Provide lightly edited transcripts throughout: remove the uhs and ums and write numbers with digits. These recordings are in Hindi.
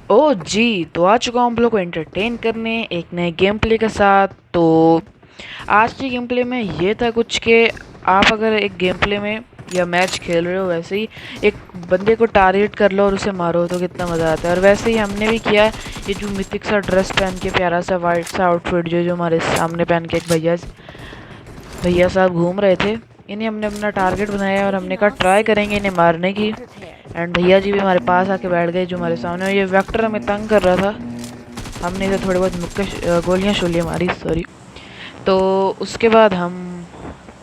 ओ जी, तो आ चुका हूँ आप लोग को एंटरटेन करने एक नए गेम प्ले के साथ। तो आज की गेम प्ले में ये था कुछ कि आप अगर एक गेम प्ले में या मैच खेल रहे हो, वैसे ही एक बंदे को टारगेट कर लो और उसे मारो तो कितना मज़ा आता है। और वैसे ही हमने भी किया है। ये जो मिथिक सा ड्रेस पहन के, प्यारा सा वाइट सा आउटफिट जो जो हमारे सामने पहन के एक भैया साहब घूम रहे थे, इन्हें हमने अपना टारगेट बनाया और हमने कहा ट्राई करेंगे इन्हें मारने की। एंड भैया जी भी हमारे पास आके बैठ गए जो हमारे सामने, और ये वेक्टर हमें तंग कर रहा था। हमने इसे थोड़ी बहुत गोलियां शोलियां मारी, सॉरी। तो उसके बाद हम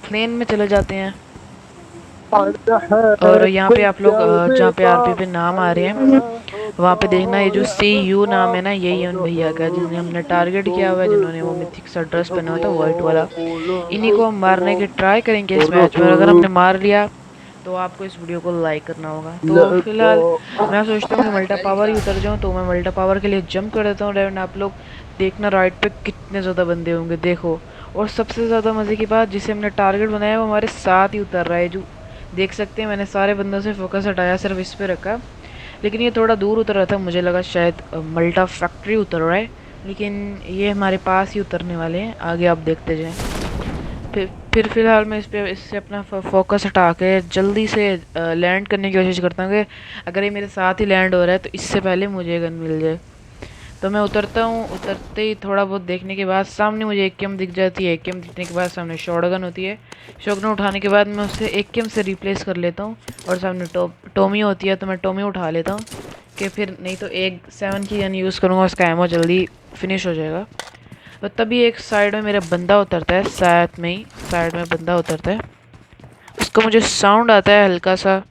प्लेन में चले जाते हैं। और यहाँ पे आप लोग जहाँ पे आरपी पे नाम आ रहे हैं वहाँ पे देखना, ये जो सी यू नाम है ना, यही है उन भैया का जिन्हें हमने टारगेट किया हुआ है, जिन्होंने वो मिथिक सा ड्रेस पहना हुआ था वाइट वाला। इन्हीं को हम मारने की ट्राई करेंगे इस मैच में, और अगर हमने मार लिया तो आपको इस वीडियो को लाइक करना होगा। तो फिलहाल मैं सोचता हूँ कि मल्टा पावर ही उतर जाऊँ, तो मैं मल्टा पावर के लिए जंप कर देता हूँ। एंड आप लोग देखना राइट पे कितने ज़्यादा बंदे होंगे, देखो। और सबसे ज़्यादा मज़े की बात, जिसे हमने टारगेट बनाया वो हमारे साथ ही उतर रहा है। जो देख सकते हैं, मैंने सारे बंदों से फोकस हटाया, सिर्फ इस पे रखा। लेकिन ये थोड़ा दूर उतर रहा था, मुझे लगा शायद मल्टा फैक्ट्री उतर रहा है, लेकिन ये हमारे पास ही उतरने वाले हैं। आगे आप देखते जाएं। फिर फिलहाल मैं इससे अपना फोकस हटा के जल्दी से लैंड करने की कोशिश करता हूँ कि अगर ये मेरे साथ ही लैंड हो रहा है तो इससे पहले मुझे गन मिल जाए। तो मैं उतरता हूँ। उतरते ही थोड़ा बहुत देखने के बाद सामने मुझे एक केम दिख जाती है। एक केम दिखने के बाद सामने शॉटगन होती है। शॉटगन उठाने के बाद मैं उससे एक केम से रिप्लेस कर लेता हूँ, और सामने टोमी होती है तो मैं टोमी उठा लेता हूँ, कि फिर नहीं तो एक 7 की गन यूज़ करूँगा, उसका एमो जल्दी फिनिश हो जाएगा। तो तभी एक साइड में मेरा बंदा उतरता है, साथ में ही साइड में बंदा उतरता है। उसका मुझे साउंड आता है हल्का सा,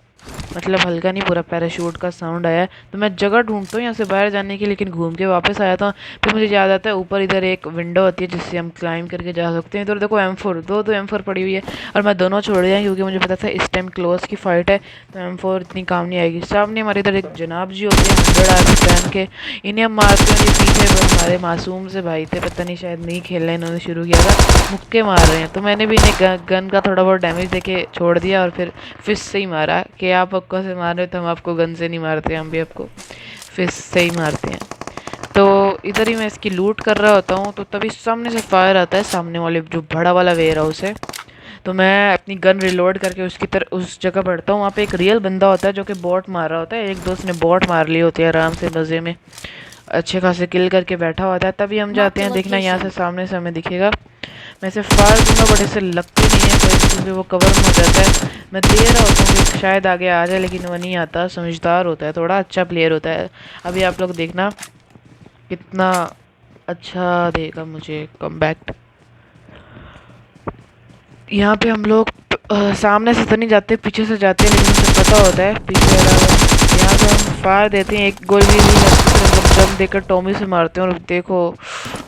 मतलब हल्का नहीं, पूरा पैराशूट का साउंड आया है। तो मैं जगह ढूंढता हूँ यहाँ से बाहर जाने की, लेकिन घूम के वापस आया था। फिर मुझे याद आता है ऊपर इधर एक विंडो होती है जिससे हम क्लाइम करके जा सकते हैं। इधर देखो M4, दो M4 पड़ी हुई है, और मैं दोनों छोड़ दिया क्योंकि मुझे पता था इस टाइम क्लोज की फाइट है तो M4 इतनी काम नहीं आएगी। सामने हमारे इधर एक जनाब जी होते हैं 100 आर्मी पहन के, इन्हें हम मारते हैं। ये पीछे हमारे मासूम से भाई थे, पता नहीं शायद नहीं खेलना इन्होंने शुरू किया था, मुक्के मार रहे हैं। तो मैंने भी इन्हें गन का थोड़ा बहुत डैमेज देके छोड़ दिया, और फिर फिश से ही मारा कि आप पक्का से मार रहे हो तो हम आपको गन से नहीं मारते, हम भी आपको फिश से ही मारते हैं। तो इधर ही मैं इसकी लूट कर रहा होता हूँ, तो तभी सामने से फायर आता है, सामने वाले जो बड़ा वाला वेयर हाउस है। तो मैं अपनी गन रिलोड करके उसकी तरफ उस जगह बढ़ता हूँ। वहाँ पे एक रियल बंदा होता है जो कि बॉट मार रहा होता है। एक दोस्त ने बॉट मार ली होती है आराम से मज़े में, अच्छे खासे किल करके बैठा हुआ था। तभी हम जाते हैं, देखना यहाँ से सामने से हमें दिखेगा। मैं इसे फायर दूंगा बट इसे लगती नहीं है कोई, क्योंकि वो कवर में हो जाता है। मैं दे रहा होता हूँ कि शायद आगे आ जाए, लेकिन वो नहीं आता। समझदार होता है, थोड़ा अच्छा प्लेयर होता है। अभी आप लोग देखना कितना अच्छा देगा मुझे कमबैक। यहाँ पे हम लोग सामने से तो नहीं जाते, पीछे से जाते हैं, लेकिन उसे पता होता है पीछे वाला। यहाँ से हम फायर देते हैं, एक गोली भी नहीं लगती, फिर हम जम देकर टॉमी से मारते हैं। और देखो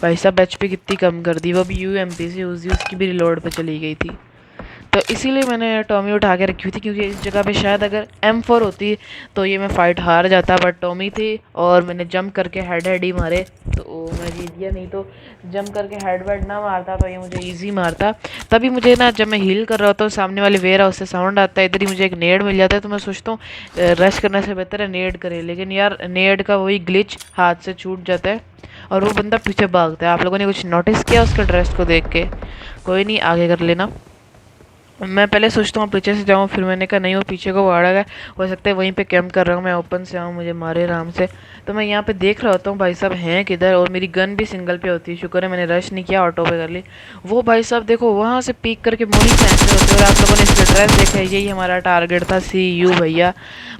भाई साहब एचपी कितनी कम कर दी, वो भी यूएमपी से, उसकी भी रिलोड पे चली गई थी। तो इसीलिए मैंने टॉमी उठा के रखी हुई थी, क्योंकि इस जगह पे शायद अगर M4 होती तो ये मैं फ़ाइट हार जाता। बट टॉमी थी और मैंने जंप करके हेड ही मारे तो मैं जीत गया। नहीं तो जंप करके हेड वेड ना मारता तो ये मुझे इजी मारता। तभी मुझे ना, जब मैं हील कर रहा होता हूँ, सामने वाले वेयर हाउस से साउंड आता है, इधर ही मुझे एक नेड मिल जाता है। तो मैं सोचता हूँ रश करने से बेहतर है नेड करे, लेकिन यार नेड का वही ग्लिच, हाथ से छूट जाता है और वो बंदा पीछे भागता है। आप लोगों ने कुछ नोटिस किया उसके ड्रेस को देख के? कोई नहीं, आगे कर लेना। मैं पहले सोचता हूँ पीछे से जाऊँ, फिर मैंने कहा नहीं, वो पीछे को भाड़ा गया, हो सकता है वहीं पे कैंप कर रहा हूँ, मैं ओपन से आऊँ, मुझे मारे आराम से। तो मैं यहाँ पे देख रहा होता हूँ भाई साहब हैं किधर, और मेरी गन भी सिंगल पे होती है। शुक्र है मैंने रश नहीं किया, ऑटो पे कर ली। वो भाई साहब देखो वहाँ से पीक करके मोली फेंक रहे होते हैं, और आप लोगों ने इसका ड्रेस देखा है, यही हमारा टारगेट था, CU भैया।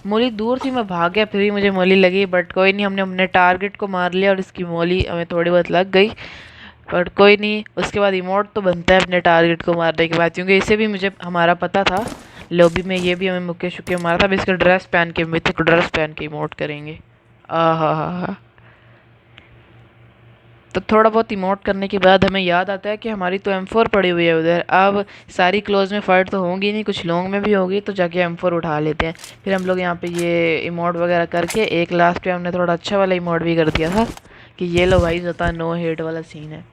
मोली दूर थी, मैं भाग गया, फिर ही मुझे मोली लगी, बट कोई नहीं, हमने अपने टारगेट को मार लिया और इसकी मोली हमें थोड़ी बहुत लग गई। बट कोई नहीं, उसके बाद इमोट तो बनता है अपने टारगेट को मारने के बाद, क्योंकि इसे भी मुझे हमारा पता था लॉबी में, ये भी हमें मुक्के शुक्के मारा था। अब इसका ड्रेस पहन के, मिथिक ड्रेस पहन के इमोट करेंगे। आ हा। तो थोड़ा बहुत इमोट करने के बाद हमें याद आता है कि हमारी तो M4 पड़ी हुई है उधर। अब सारी क्लोज में फाइट तो होंगी नहीं, कुछ लॉन्ग में भी होगी, तो जाके M4 उठा लेते हैं। फिर हम लोग यहाँ पे ये इमोट वगैरह करके एक लास्ट पे हमने थोड़ा अच्छा वाला इमोट भी कर दिया था कि ये लो भाई होता नो हेट वाला सीन है।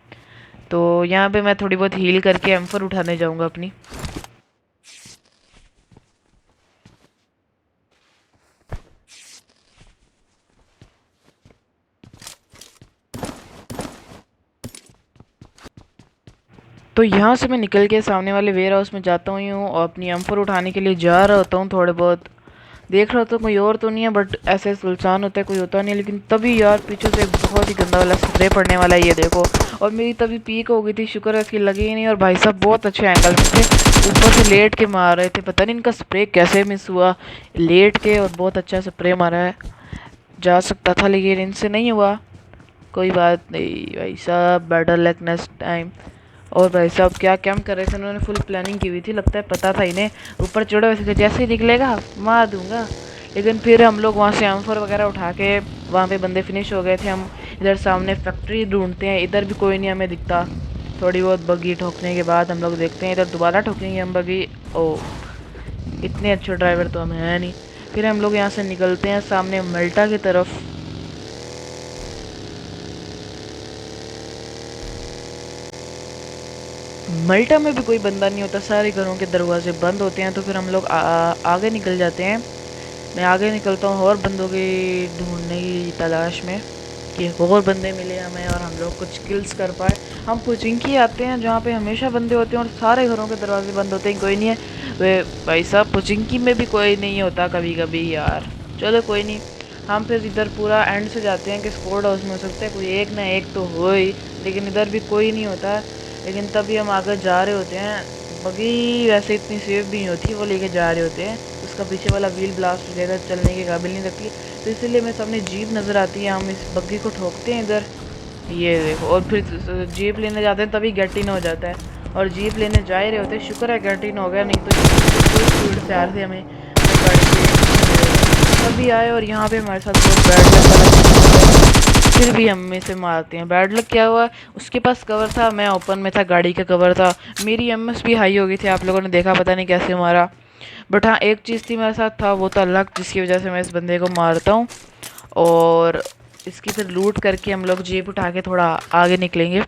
तो यहाँ पे मैं थोड़ी बहुत हील करके M4 उठाने जाऊँगा अपनी। तो यहाँ से मैं निकल के सामने वाले वेयर हाउस में जाता हूँ और अपनी M4 उठाने के लिए जा रहा होता हूँ। थोड़े बहुत देख रहा होता हूँ कोई और तो नहीं है, बट ऐसे सुनसान होता है, कोई होता नहीं है। लेकिन तभी यार पीछे से एक बहुत ही गंदा वाला स्प्रे पड़ने वाला है, ये देखो। और मेरी तभी पीक हो गई थी, शुक्र है इसकी लगी ही नहीं। और भाई साहब बहुत अच्छे एंगल से थे, ऊपर से लेट के मार रहे थे, पता नहीं इनका स्प्रे कैसे मिस हुआ। लेट के और बहुत अच्छा स्प्रे मारा है, जा सकता था लेकिन इनसे नहीं हुआ। कोई बात नहीं भाई साहब, बेटर लक नेक्स्ट टाइम। और भाई साहब क्या कैम कर रहे थे, उन्होंने फुल प्लानिंग की हुई थी, लगता है पता था इन्हें। ऊपर चढ़े वैसे थे, जैसे ही निकलेगा मार दूंगा। लेकिन फिर हम लोग वहाँ से M4 वगैरह उठा के, वहाँ पे बंदे फिनिश हो गए थे। हम इधर सामने फैक्ट्री ढूंढते हैं, इधर भी कोई नहीं हमें दिखता। थोड़ी बहुत बग्गी ठोकने के बाद हम लोग देखते हैं इधर दोबारा ठोकेंगे हम बग्गी। ओ, इतने अच्छे ड्राइवर तो हम हैं नहीं। फिर हम लोग यहाँ से निकलते हैं सामने मल्टा की तरफ। मल्टा में भी कोई बंदा नहीं होता, सारे घरों के दरवाजे बंद होते हैं। तो फिर हम लोग आगे निकल जाते हैं। मैं आगे निकलता हूँ और बंदों की ढूंढने की तलाश में कि और बंदे मिले हमें और हम लोग कुछ किल्स कर पाए। हम पुचिंकी आते हैं जहाँ पे हमेशा बंदे होते हैं और सारे घरों के दरवाजे बंद होते हैं, कोई नहीं है। वे भाई साहब पुचिंकी में भी कोई नहीं होता कभी कभी यार। चलो कोई नहीं, हम फिर इधर पूरा एंड से जाते हैं कि स्पोर्ट हाउस में हो सकता है कोई एक ना एक तो हो ही, लेकिन इधर भी कोई नहीं होता। लेकिन तभी हम आगे जा रहे होते हैं, बगी वैसे इतनी सेफ भी नहीं होती, वो लेके जा रहे होते हैं। उसका पीछे वाला व्हील ब्लास्ट हो जाएगा, चलने के काबिल नहीं रखती। तो इसीलिए मेरे सामने जीप नज़र आती है, हम इस बग्गी को ठोकते हैं इधर, ये देखो। और फिर जीप लेने जाते हैं तभी गेट इन हो जाता है। और जीप लेने जा ही रहे होते हैं, शुक्र है गेट इन हो गया, नहीं तो फुल स्पीड से आ रहे थे हमें गाड़ी के तभी आए। और यहाँ पे हमारे साथ बहुत बैड लक वाला, फिर भी हम में से मारते हैं। बैड लक क्या हुआ, उसके पास कवर था, मैं ओपन में था, गाड़ी का कवर था। मेरी MS भी हाई हो गई थी, आप लोगों ने देखा, पता नहीं कैसे मारा। बट हाँ एक चीज़ थी मेरे साथ, था वो था लक, जिसकी वजह से मैं इस बंदे को मारता हूँ। और इसकी फिर लूट करके हम लोग जीप उठा के थोड़ा आगे निकलेंगे।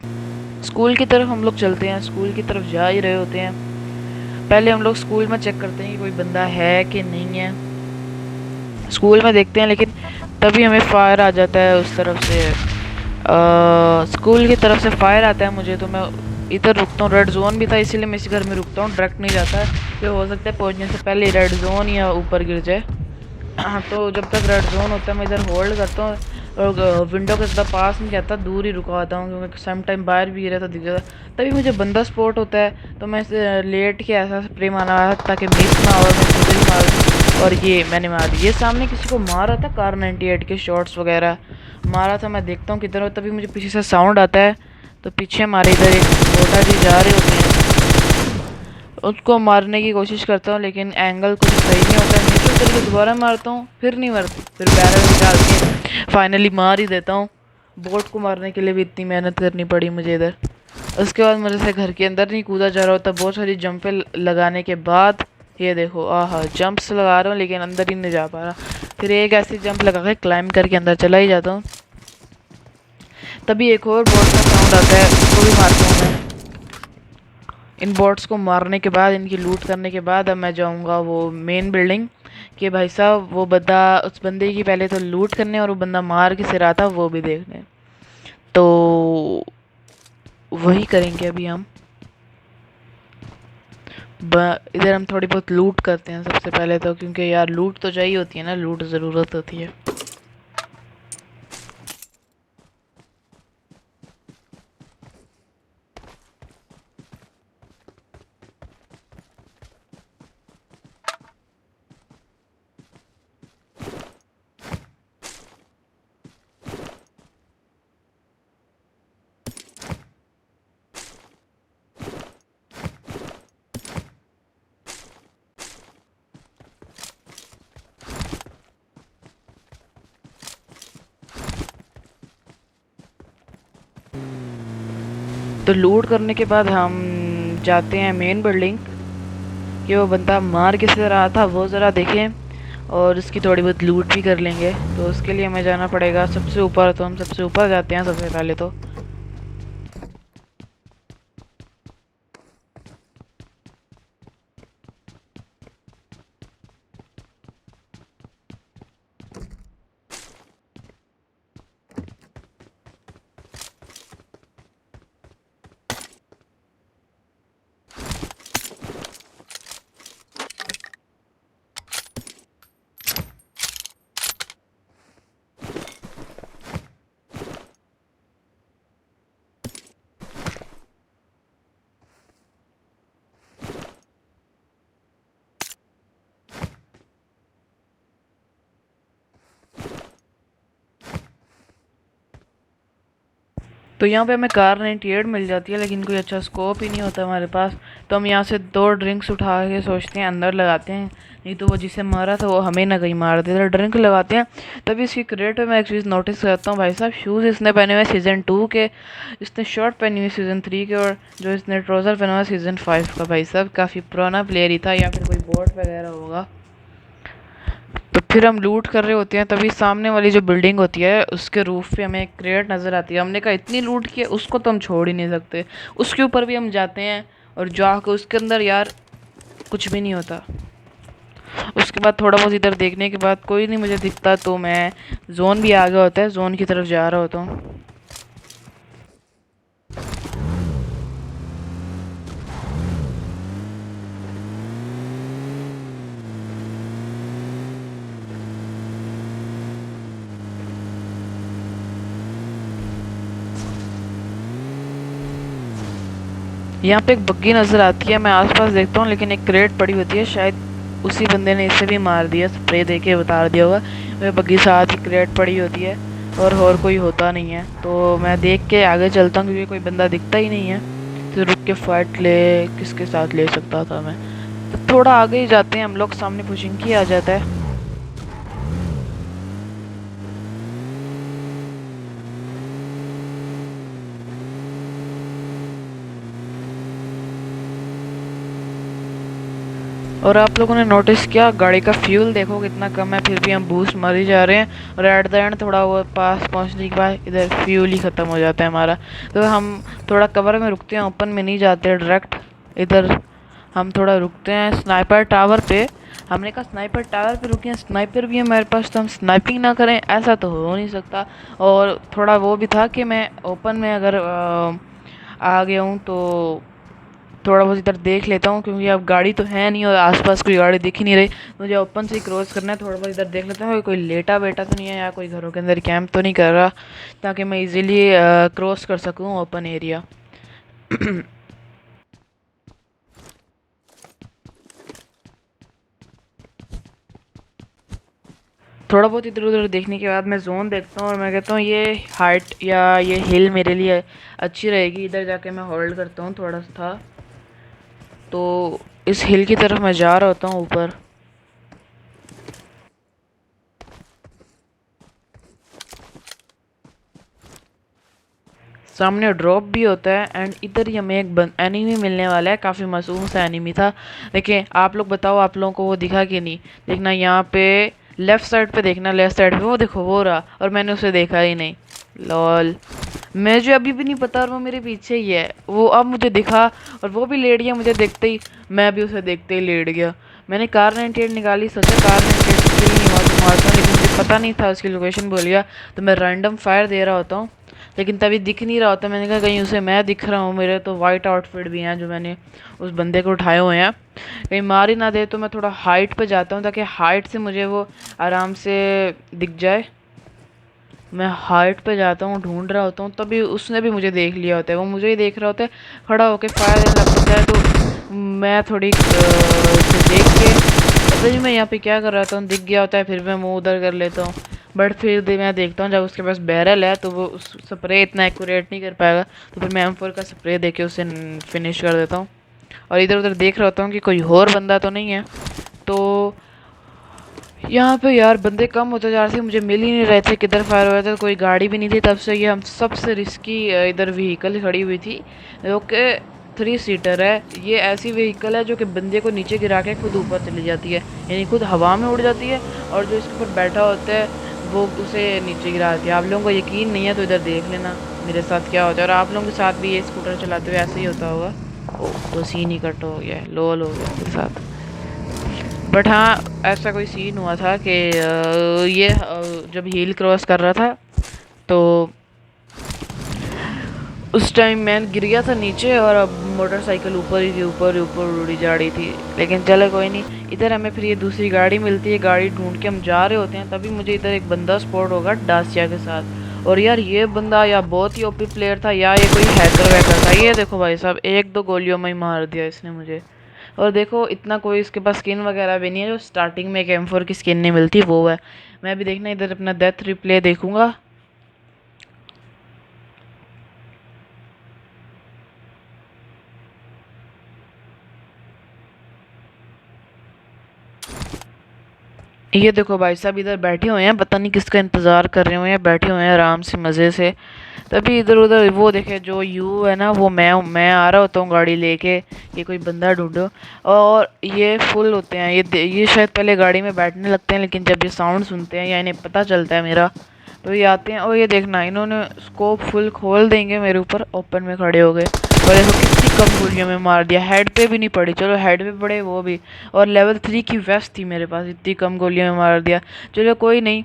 स्कूल की तरफ हम लोग चलते हैं, स्कूल की तरफ जा ही रहे होते हैं। पहले हम लोग स्कूल में चेक करते हैं कि कोई बंदा है कि नहीं है। स्कूल में देखते हैं, लेकिन तभी हमें फायर आ जाता है उस तरफ से। स्कूल की तरफ से फायर आता है मुझे, तो मैं इधर रुकता हूँ। रेड जोन भी था इसीलिए मैं इसी घर में रुकता हूँ, डायरेक्ट नहीं जाता है, हो सकता है पहुँचने से पहले रेड जोन या ऊपर गिर जाए। हाँ, तो जब तक रेड जोन होता है मैं इधर होल्ड करता हूँ और विंडो के ज़्यादा पास नहीं जाता, दूर ही रुका आता हूँ, क्योंकि सम टाइम बाहर भी गिरा तो दिख जाता। तभी मुझे बंदा स्पॉट होता है, तो मैं लेट के ऐसा स्प्रे मारा ताकि मिस ना हो, मैं खुद ही मार दूँ। और ये मैंने मार दिया, ये सामने किसी को मारा था, कार 98 के शॉट्स वगैरह मारा था। मैं देखता हूँ किधर हो, तभी मुझे पीछे से साउंड आता है। तो पीछे हमारे इधर एक छोटा जी जा रहे होते हैं, उसको मारने की कोशिश करता हूँ, लेकिन एंगल कुछ सही नहीं होता है। नीचे उतर के दोबारा मारता हूँ, फिर नहीं मरती, फिर बैरल निकाल के फाइनली मार ही देता हूँ। बोट को मारने के लिए भी इतनी मेहनत करनी पड़ी मुझे इधर। उसके बाद मेरे से घर के अंदर नहीं कूदा जा रहा होता, बहुत सारी जंपें लगाने के बाद ये देखो, आहा जंप्स लगा रहा हूँ लेकिन अंदर ही नहीं जा पा रहा। फिर एक ऐसी जंप लगा के क्लाइंब करके अंदर चला ही जाता हूँ। तभी एक और बोट का साउंड आता है, उसको भी मारता हूँ मैं। इन बॉट्स को मारने के बाद, इनकी लूट करने के बाद अब मैं जाऊंगा वो मेन बिल्डिंग कि भाई साहब वो बंदा, उस बंदे की पहले तो लूट करने और वो बंदा मार किसे रहा था वो भी देखने। तो वही करेंगे अभी हम। इधर हम थोड़ी बहुत लूट करते हैं सबसे पहले तो, क्योंकि यार लूट तो चाहिए होती है ना, लूट ज़रूरत होती है। तो लूट करने के बाद हम जाते हैं मेन बिल्डिंग कि वो बंदा मार किसे रहा था वो ज़रा देखें, और उसकी थोड़ी बहुत लूट भी कर लेंगे। तो उसके लिए हमें जाना पड़ेगा सबसे ऊपर, तो हम सबसे ऊपर जाते हैं सबसे पहले तो। तो यहाँ पे हमें कार 98 मिल जाती है, लेकिन कोई अच्छा स्कोप ही नहीं होता हमारे पास। तो हम यहाँ से 2 ड्रिंक्स उठा के सोचते हैं अंदर लगाते हैं, नहीं तो वो जिसे मारा था वो हमें ना कहीं मार दे। तो ड्रिंक लगाते हैं। तभी इसकी क्रेट में मैं एक चीज़ नोटिस करता हूँ, भाई साहब शूज़ इसने पहने हुए सीज़न 2 के, इसने शर्ट पहनी हुई सीज़न 3 के, और जो इसने ट्राउज़र पहना हुआ सीज़न 5 का। भाई साहब काफ़ी पुराना प्लेयर ही था, या फिर कोई बोट वगैरह होगा। तो फिर हम लूट कर रहे होते हैं, तभी सामने वाली जो बिल्डिंग होती है उसके रूफ पे हमें एक क्रेट नज़र आती है। हमने कहा इतनी लूट की है, उसको तो हम छोड़ ही नहीं सकते। उसके ऊपर भी हम जाते हैं और जाकर उसके अंदर यार कुछ भी नहीं होता। उसके बाद थोड़ा बहुत इधर देखने के बाद कोई नहीं मुझे दिखता, तो मैं जोन भी आ गया होता है, जोन की तरफ जा रहा होता हूँ। यहाँ पे एक बग्गी नज़र आती है, मैं आसपास देखता हूँ, लेकिन एक क्रेट पड़ी होती है, शायद उसी बंदे ने इसे भी मार दिया, स्प्रे दे के उतार दिया होगा। वह बग्गी साथ ही क्रेट पड़ी होती है और कोई होता नहीं है। तो मैं देख के आगे चलता हूँ, क्योंकि कोई बंदा दिखता ही नहीं है। तो रुक के फाइट ले किसके साथ ले सकता था मैं। तो थोड़ा आगे ही जाते हैं हम लोग, सामने पुशिंग आ जाता है। और आप लोगों ने नोटिस किया गाड़ी का फ्यूल देखो कितना कम है, फिर भी हम बूस्ट मारी जा रहे हैं। और एट द एंड थोड़ा वो पास पहुंचने के बाद इधर फ्यूल ही ख़त्म हो जाता है हमारा। तो हम थोड़ा कवर में रुकते हैं, ओपन में नहीं जाते डायरेक्ट। इधर हम थोड़ा रुकते हैं स्नाइपर टावर पे। हमने कहा स्नाइपर टावर पे रुके हैं, स्नाइपर भी है हमारे पास, तो हम स्नाइपिंग ना करें, ऐसा तो हो नहीं सकता। और थोड़ा वो भी था कि मैं ओपन में अगर आ गया हूँ तो थोड़ा बहुत इधर देख लेता हूँ, क्योंकि अब गाड़ी तो है नहीं और आसपास कोई गाड़ी दिख ही नहीं रही। मुझे ओपन से ही क्रॉस करना है। थोड़ा बहुत इधर देख लेता हूँ कोई लेटा बेटा तो नहीं है, या कोई घरों के अंदर कैंप तो नहीं कर रहा, ताकि मैं इजीली क्रॉस कर सकूँ ओपन एरिया। थोड़ा बहुत इधर उधर देखने के बाद मैं जोन देखता हूँ और मैं कहता हूँ ये हाइट या ये हिल मेरे लिए अच्छी रहेगी। इधर जाके मैं होल्ड करता हूँ थोड़ा सा था, तो इस हिल की तरफ मैं जा रहा होता हूँ ऊपर। सामने ड्रॉप भी होता है, एंड इधर ही हमें एक एनिमी मिलने वाला है। काफ़ी मासूम सा एनिमी था। देखिए आप लोग बताओ, आप लोगों को वो दिखा कि नहीं? देखना यहाँ पे लेफ्ट साइड पे, देखना लेफ्ट साइड पे, वो देखो वो रहा, और मैंने उसे देखा ही नहीं। लॉल, मुझे अभी भी नहीं पता, और वो मेरे पीछे ही है। वो अब मुझे दिखा और वो भी लेट गया मुझे देखते ही, मैं भी उसे देखते ही लेट गया। मैंने कार 98 निकाली, सोचा कार 98 किल नहीं हुआ तो मारता हूँ, लेकिन मुझे पता नहीं था, उसकी लोकेशन बोल गया। तो मैं रैंडम फायर दे रहा होता हूँ, लेकिन तभी दिख नहीं रहा होता। मैंने कहा कहीं उसे मैं दिख रहा हूँ, मेरे तो वाइट आउटफिट भी हैं जो मैंने उस बंदे को उठाए हुए हैं, कहीं मार ही ना दे। तो मैं थोड़ा हाइट पे जाता हूँ, ताकि हाइट से मुझे वो आराम से दिख जाए। मैं हाइट पे जाता हूँ, ढूंढ रहा होता हूँ, तभी उसने भी मुझे देख लिया होता है। वो मुझे ही देख रहा होता है, खड़ा होकर फायर देने लग पड़ता है। तो मैं थोड़ी उसे देख के, पता नहीं मैं यहाँ पे क्या कर रहा था, दिख गया होता है, फिर मैं मुँह उधर कर लेता हूँ। बट फिर मैं देखता हूँ जब उसके पास बैरल है तो वो उस स्प्रे इतना एक्यूरेट नहीं कर पाएगा, तो फिर मैं M4 का स्प्रे दे के उसे फिनिश कर देता हूँ। और इधर उधर देख रहा होता हूँ कि कोई और बंदा तो नहीं है। तो यहाँ पे यार बंदे कम होते जा रहे थे, मुझे मिल ही नहीं रहे थे किधर फायर हो रहे थे। कोई गाड़ी भी नहीं थी तब से। ये हम सबसे रिस्की इधर व्हीकल खड़ी हुई थी, जो कि 3 सीटर है। ये ऐसी व्हीकल है जो कि बंदे को नीचे गिरा के खुद ऊपर चली जाती है, यानी खुद हवा में उड़ जाती है, और जो इसके ऊपर बैठा होता है वो उसे नीचे गिरा देती है। आप लोगों को यकीन नहीं है तो इधर देख लेना मेरे साथ क्या होता है, और आप लोगों के साथ भी ये स्कूटर चलाते हुए ऐसे ही होता होगा। ओ, तो सीन ही कट हो गया, लोल हो गया मेरे साथ। बट हाँ, ऐसा कोई सीन हुआ था कि ये जब हील क्रॉस कर रहा था, तो उस टाइम मैं गिर गया था नीचे, और अब मोटरसाइकिल ऊपर ही थी, ऊपर ही ऊपर उड़ी जा रही थी। लेकिन चलो कोई नहीं। इधर हमें फिर ये दूसरी गाड़ी मिलती है, गाड़ी ढूंढ के हम जा रहे होते हैं, तभी मुझे इधर एक बंदा स्पॉट होगा डासिया के साथ। और यार ये बंदा या बहुत ही ओपी प्लेयर था, या ये कोई हैकर वैकर था। ये देखो भाई साहब, 1-2 गोलियों में ही मार दिया इसने मुझे। और देखो इतना कोई इसके पास स्किन वगैरह भी नहीं है, जो स्टार्टिंग में एक M4 की स्किन नहीं मिलती वो है। मैं भी देखना इधर अपना डेथ रिप्ले देखूंगा। ये देखो भाई साहब इधर बैठे हुए हैं, पता नहीं किसका इंतज़ार कर रहे हुए हैं, बैठे हुए हैं आराम से मज़े से। तभी इधर उधर वो देखे जो यू है ना, वो मैं आ रहा होता हूँ गाड़ी लेके, ये कोई बंदा ढूंढो। और ये फुल होते हैं, ये शायद पहले गाड़ी में बैठने लगते हैं, लेकिन जब ये साउंड सुनते हैं या इन्हें पता चलता है मेरा, तो ये आते हैं। और ये देखना, इन्होंने स्कोप फुल खोल देंगे मेरे ऊपर, ओपन में खड़े हो गए। और देखो कितनी कम गोलियों में मार दिया, हेड पे भी नहीं पड़ी, चलो हेड पे पड़े वो भी। और लेवल 3 की वेस्ट थी मेरे पास, इतनी कम गोलियों में मार दिया। चलो कोई नहीं,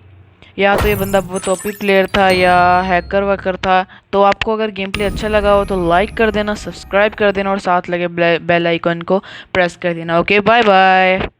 या तो ये बंदा बहुत ओपी प्लेयर था या हैकर वैकर था। तो आपको अगर गेम प्ले अच्छा लगा हो तो लाइक कर देना, सब्सक्राइब कर देना और साथ लगे बेल आइकन को प्रेस कर देना। Okay bye bye.